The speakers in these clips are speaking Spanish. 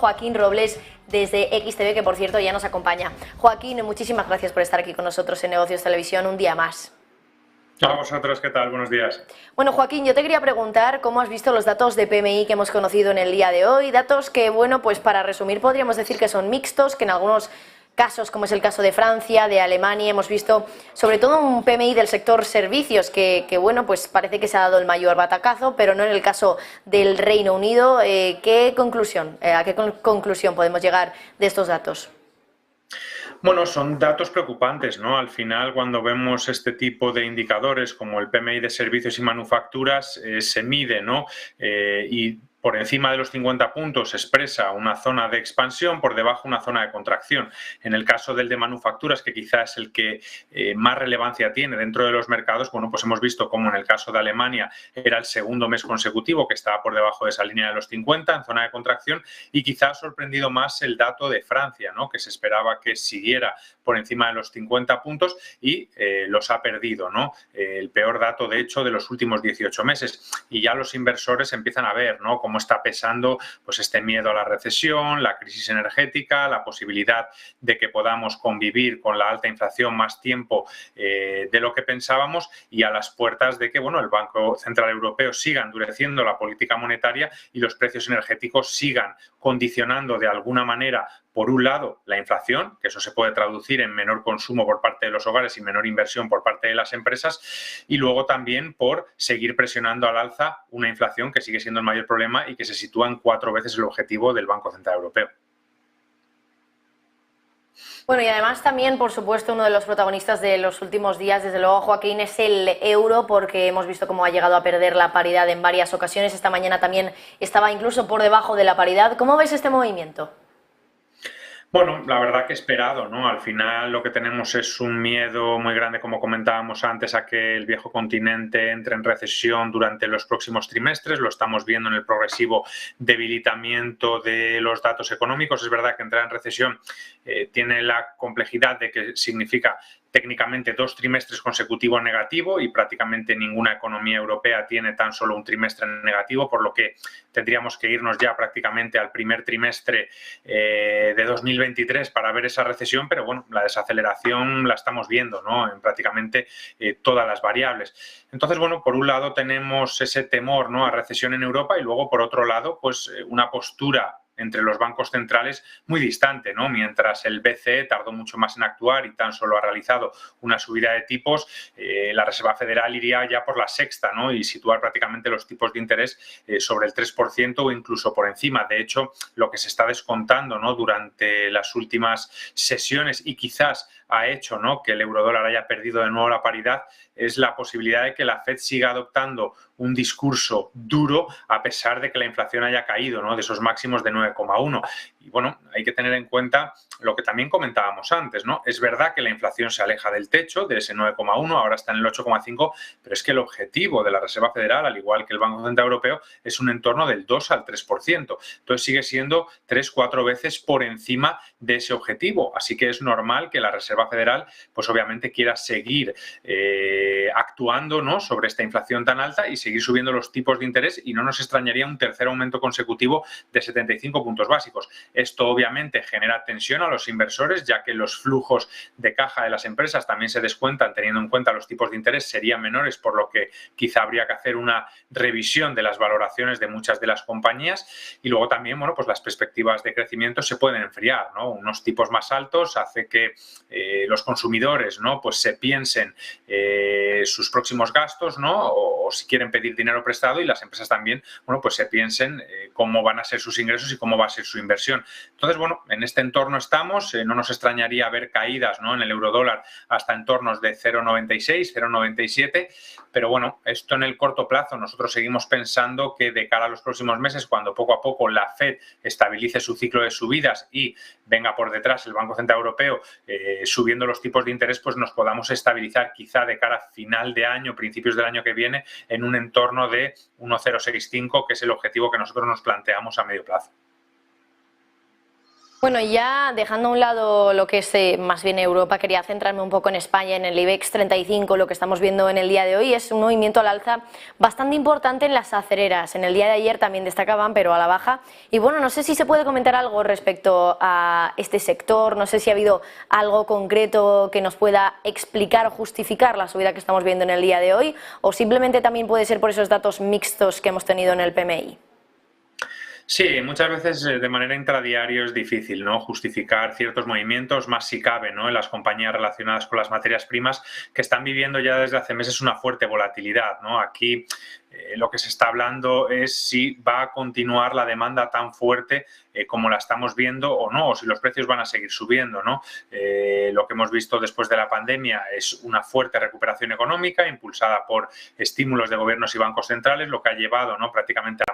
Joaquín Robles desde XTV, que por cierto ya nos acompaña. Joaquín, muchísimas gracias por estar aquí con nosotros en Negocios Televisión un día más. A vosotros, ¿qué tal? Buenos días. Bueno, Joaquín, yo te quería preguntar cómo has visto los datos de PMI que hemos conocido en el día de hoy. Datos que, bueno, pues para resumir podríamos decir que son mixtos, que en algunos casos, como es el caso de Francia, de Alemania, hemos visto sobre todo un PMI del sector servicios que bueno, pues parece que se ha dado el mayor batacazo, pero no en el caso del Reino Unido. ¿A qué conclusión podemos llegar de estos datos? Bueno, son datos preocupantes, ¿no? Al final, cuando vemos este tipo de indicadores como el PMI de servicios y manufacturas, se mide, ¿no? Y por encima de los 50 puntos expresa una zona de expansión, por debajo una zona de contracción. En el caso del de manufacturas, que quizás es el que más relevancia tiene dentro de los mercados, bueno, pues hemos visto como en el caso de Alemania era el segundo mes consecutivo que estaba por debajo de esa línea de los 50 en zona de contracción, y quizás ha sorprendido más el dato de Francia, ¿no? Que se esperaba que siguiera por encima de los 50 puntos y los ha perdido, ¿no? El peor dato, de hecho, de los últimos 18 meses. Y ya los inversores empiezan a ver, ¿no? Cómo está pesando pues este miedo a la recesión, la crisis energética, la posibilidad de que podamos convivir con la alta inflación más tiempo de lo que pensábamos, y a las puertas de que, bueno, el Banco Central Europeo siga endureciendo la política monetaria y los precios energéticos sigan condicionando de alguna manera, por un lado, la inflación, que eso se puede traducir en menor consumo por parte de los hogares y menor inversión por parte de las empresas, y luego también por seguir presionando al alza una inflación que sigue siendo el mayor problema y que se sitúa en 4 veces el objetivo del Banco Central Europeo. Bueno, y además también, por supuesto, uno de los protagonistas de los últimos días, desde luego, Joaquín, es el euro, porque hemos visto cómo ha llegado a perder la paridad en varias ocasiones. Esta mañana también estaba incluso por debajo de la paridad. ¿Cómo ves este movimiento? Bueno, la verdad que esperado, ¿no? Al final lo que tenemos es un miedo muy grande, como comentábamos antes, a que el viejo continente entre en recesión durante los próximos trimestres. Lo estamos viendo en el progresivo debilitamiento de los datos económicos. Es verdad que entrar en recesión tiene la complejidad de que significa técnicamente 2 trimestres consecutivos negativos, y prácticamente ninguna economía europea tiene tan solo un trimestre negativo, por lo que tendríamos que irnos ya prácticamente al primer trimestre de 2023 para ver esa recesión, pero bueno, la desaceleración la estamos viendo, ¿no? En prácticamente todas las variables. Entonces, bueno, por un lado tenemos ese temor, ¿no?, a recesión en Europa, y luego por otro lado, pues una postura entre los bancos centrales muy distante, ¿no? Mientras el BCE tardó mucho más en actuar y tan solo ha realizado una subida de tipos, la Reserva Federal iría ya por la sexta, ¿no? Y situar prácticamente los tipos de interés sobre el 3% o incluso por encima. De hecho, lo que se está descontando, ¿no?, durante las últimas sesiones, y quizás ha hecho, ¿no?, que el eurodólar haya perdido de nuevo la paridad, es la posibilidad de que la Fed siga adoptando un discurso duro a pesar de que la inflación haya caído, ¿no?, de esos máximos de 9,1. Y bueno, hay que tener en cuenta lo que también comentábamos antes, ¿no? Es verdad que la inflación se aleja del techo, de ese 9,1, ahora está en el 8,5, pero es que el objetivo de la Reserva Federal, al igual que el Banco Central Europeo, es un entorno del 2 al 3%. Entonces sigue siendo 3-4 veces por encima de ese objetivo. Así que es normal que la Reserva Federal, pues obviamente quiera seguir actuando, ¿no?, sobre esta inflación tan alta y seguir subiendo los tipos de interés, y no nos extrañaría un tercer aumento consecutivo de 75 puntos básicos. Esto obviamente genera tensión a los inversores, ya que los flujos de caja de las empresas también se descuentan teniendo en cuenta los tipos de interés serían menores, por lo que quizá habría que hacer una revisión de las valoraciones de muchas de las compañías. Y luego también, bueno, pues las perspectivas de crecimiento se pueden enfriar, ¿no? Unos tipos más altos hace que los consumidores, ¿no?, pues se piensen sus próximos gastos, ¿no?, o si quieren pedir dinero prestado, y las empresas también, bueno, pues se piensen cómo van a ser sus ingresos y cómo va a ser su inversión. Entonces, bueno, en este entorno estamos. No nos extrañaría ver caídas, ¿no?, en el eurodólar hasta entornos de 0,96, 0,97, pero bueno, esto en el corto plazo. Nosotros seguimos pensando que de cara a los próximos meses, cuando poco a poco la Fed estabilice su ciclo de subidas y venga por detrás el Banco Central Europeo subiendo los tipos de interés, pues nos podamos estabilizar quizá de cara a final de año, principios del año que viene, en un entorno de 1,065, que es el objetivo que nosotros nos planteamos a medio plazo. Bueno, y ya dejando a un lado lo que es más bien Europa, quería centrarme un poco en España, en el IBEX 35. Lo que estamos viendo en el día de hoy es un movimiento al alza bastante importante en las acereras. En el día de ayer también destacaban, pero a la baja. Y bueno, no sé si se puede comentar algo respecto a este sector, no sé si ha habido algo concreto que nos pueda explicar o justificar la subida que estamos viendo en el día de hoy, o simplemente también puede ser por esos datos mixtos que hemos tenido en el PMI. Sí, muchas veces de manera intradiario es difícil, ¿no?, justificar ciertos movimientos, más si cabe, ¿no?, en las compañías relacionadas con las materias primas que están viviendo ya desde hace meses una fuerte volatilidad, ¿no? Aquí lo que se está hablando es si va a continuar la demanda tan fuerte como la estamos viendo o no, o si los precios van a seguir subiendo, ¿no? Lo que hemos visto después de la pandemia es una fuerte recuperación económica impulsada por estímulos de gobiernos y bancos centrales, lo que ha llevado, ¿no?, prácticamente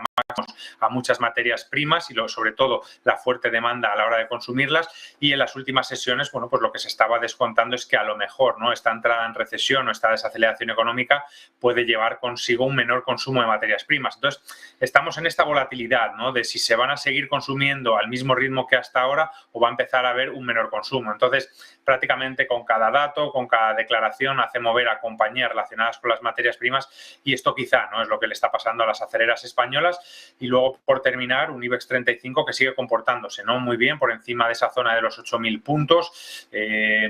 a muchas materias primas y sobre todo la fuerte demanda a la hora de consumirlas. Y en las últimas sesiones, bueno, pues lo que se estaba descontando es que a lo mejor, ¿no?, esta entrada en recesión o esta desaceleración económica puede llevar consigo un menor consumo de materias primas. Entonces, estamos en esta volatilidad, ¿no?, de si se van a seguir consumiendo al mismo ritmo que hasta ahora o va a empezar a haber un menor consumo. Entonces, prácticamente con cada dato, con cada declaración, hace mover a compañías relacionadas con las materias primas, y esto quizá no es lo que le está pasando a las acereras españolas. Y luego, por terminar, un IBEX 35 que sigue comportándose, ¿no?, muy bien, por encima de esa zona de los 8.000 puntos,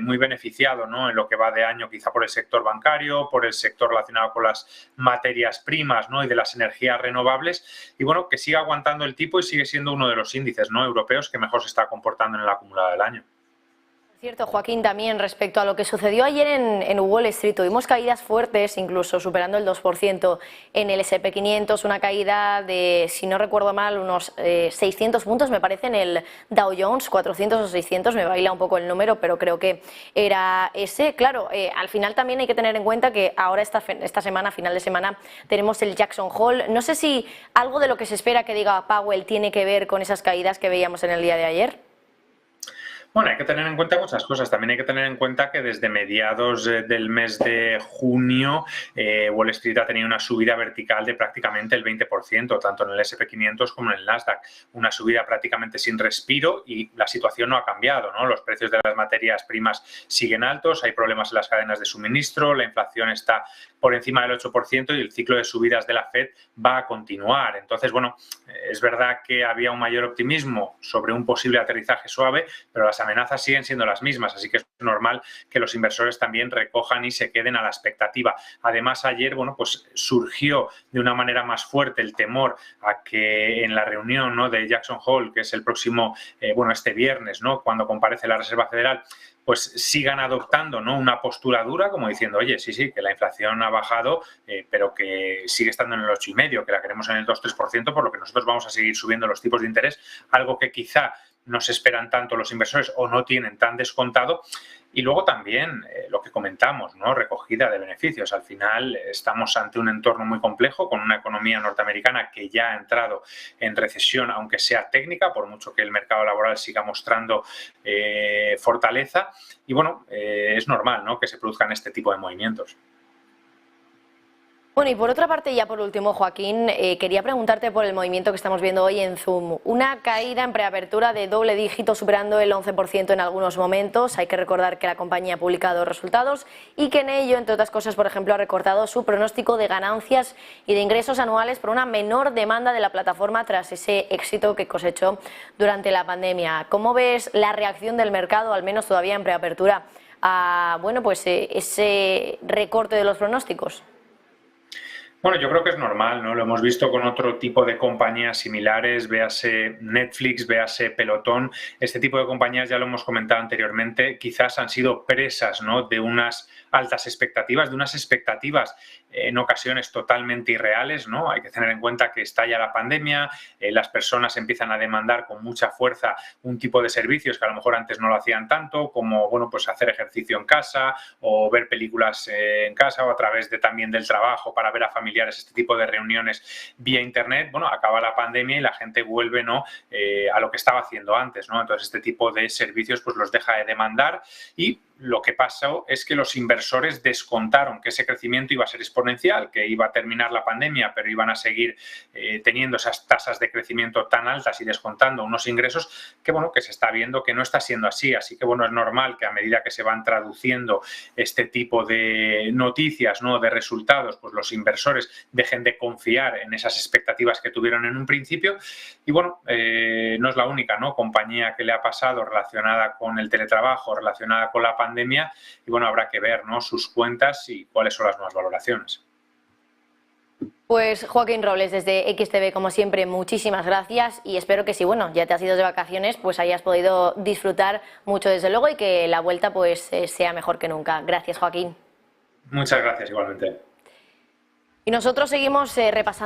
muy beneficiado, ¿no?, en lo que va de año quizá por el sector bancario, por el sector relacionado con las materias primas, ¿no?, y de las energías renovables, y bueno, que sigue aguantando el tipo y sigue siendo uno de los índices, ¿no?, europeos que mejor se está comportando en el acumulado del año. Cierto, Joaquín, también respecto a lo que sucedió ayer en Wall Street, tuvimos caídas fuertes, incluso superando el 2% en el S&P 500, una caída de, si no recuerdo mal, unos 600 puntos, me parece, en el Dow Jones, 400 o 600, me baila un poco el número, pero creo que era ese. Claro, al final también hay que tener en cuenta que ahora esta semana, final de semana, tenemos el Jackson Hole. No sé si algo de lo que se espera que diga Powell tiene que ver con esas caídas que veíamos en el día de ayer. Bueno, hay que tener en cuenta muchas cosas. También hay que tener en cuenta que desde mediados del mes de junio Wall Street ha tenido una subida vertical de prácticamente el 20%, tanto en el S&P 500 como en el Nasdaq. Una subida prácticamente sin respiro, y la situación no ha cambiado, ¿no? Los precios de las materias primas siguen altos, hay problemas en las cadenas de suministro, la inflación está por encima del 8% y el ciclo de subidas de la Fed va a continuar. Entonces, bueno, es verdad que había un mayor optimismo sobre un posible aterrizaje suave, pero las amenazas siguen siendo las mismas, así que es normal que los inversores también recojan y se queden a la expectativa. Además, ayer, bueno, pues surgió de una manera más fuerte el temor a que en la reunión, ¿no?, de Jackson Hole, que es el próximo, este viernes, ¿no?, cuando comparece la Reserva Federal, pues sigan adoptando, ¿no?, una postura dura, como diciendo, oye, sí, que la inflación ha bajado, pero que sigue estando en el 8,5%, que la queremos en el 2-3%, por lo que nosotros vamos a seguir subiendo los tipos de interés, algo que quizá no se esperan tanto los inversores o no tienen tan descontado. Y luego también lo que comentamos, ¿no?, recogida de beneficios. Al final estamos ante un entorno muy complejo, con una economía norteamericana que ya ha entrado en recesión, aunque sea técnica, por mucho que el mercado laboral siga mostrando fortaleza. Y bueno, es normal, ¿no?, que se produzcan este tipo de movimientos. Bueno, y por otra parte, ya por último, Joaquín, quería preguntarte por el movimiento que estamos viendo hoy en Zoom. Una caída en preapertura de doble dígito, superando el 11% en algunos momentos. Hay que recordar que la compañía ha publicado resultados y que en ello, entre otras cosas, por ejemplo, ha recortado su pronóstico de ganancias y de ingresos anuales por una menor demanda de la plataforma tras ese éxito que cosechó durante la pandemia. ¿Cómo ves la reacción del mercado, al menos todavía en preapertura, a ese recorte de los pronósticos? Bueno, yo creo que es normal, ¿no? Lo hemos visto con otro tipo de compañías similares, véase Netflix, véase Pelotón. Este tipo de compañías, ya lo hemos comentado anteriormente, quizás han sido presas, ¿no?, de unas altas expectativas, de unas expectativas en ocasiones totalmente irreales, ¿no? Hay que tener en cuenta que estalla la pandemia, las personas empiezan a demandar con mucha fuerza un tipo de servicios que a lo mejor antes no lo hacían tanto, como, bueno, pues hacer ejercicio en casa o ver películas en casa, o a través también del trabajo para ver a familiares, este tipo de reuniones vía internet. Bueno, acaba la pandemia y la gente vuelve, ¿no?, a lo que estaba haciendo antes, ¿no? Entonces, este tipo de servicios pues los deja de demandar, y lo que pasó es que los inversores descontaron que ese crecimiento iba a ser exponencial, que iba a terminar la pandemia, pero iban a seguir teniendo esas tasas de crecimiento tan altas y descontando unos ingresos que, bueno, que se está viendo que no está siendo así. Así que, bueno, es normal que a medida que se van traduciendo este tipo de noticias, ¿no?, de resultados, pues los inversores dejen de confiar en esas expectativas que tuvieron en un principio. Y, bueno, no es la única, ¿no?, compañía que le ha pasado relacionada con el teletrabajo, relacionada con la pandemia, y bueno, habrá que ver, ¿no?, sus cuentas y cuáles son las nuevas valoraciones. Pues Joaquín Robles, desde XTV, como siempre, muchísimas gracias y espero que si, bueno, ya te has ido de vacaciones, pues hayas podido disfrutar mucho desde luego y que la vuelta pues sea mejor que nunca. Gracias, Joaquín. Muchas gracias, igualmente. Y nosotros seguimos repasando